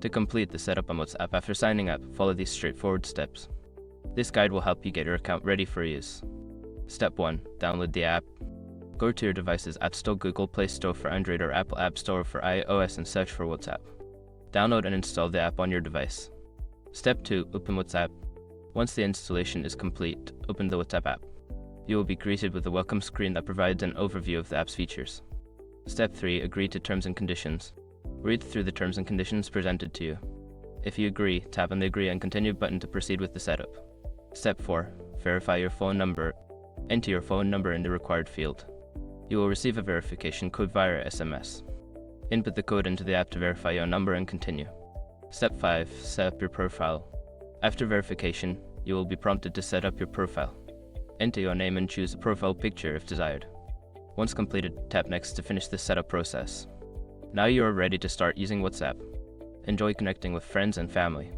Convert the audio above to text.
To complete the setup on WhatsApp after signing up, follow these straightforward steps. This guide will help you get your account ready for use. Step 1. Download the app. Go to your device's App Store, Google Play Store for Android or Apple App Store for iOS and search for WhatsApp. Download and install the app on your device. Step 2. Open WhatsApp. Once the installation is complete, open the WhatsApp app. You will be greeted with a welcome screen that provides an overview of the app's features. Step 3. Agree to terms and conditions. Read through the terms and conditions presented to you. If you agree, tap on the Agree and Continue button to proceed with the setup. Step 4. Verify your phone number. Enter your phone number in the required field. You will receive a verification code via SMS. Input the code into the app to verify your number and continue. Step 5. Set up your profile. After verification, you will be prompted to set up your profile. Enter your name and choose a profile picture if desired. Once completed, tap Next to finish the setup process. Now you are ready to start using WhatsApp. Enjoy connecting with friends and family.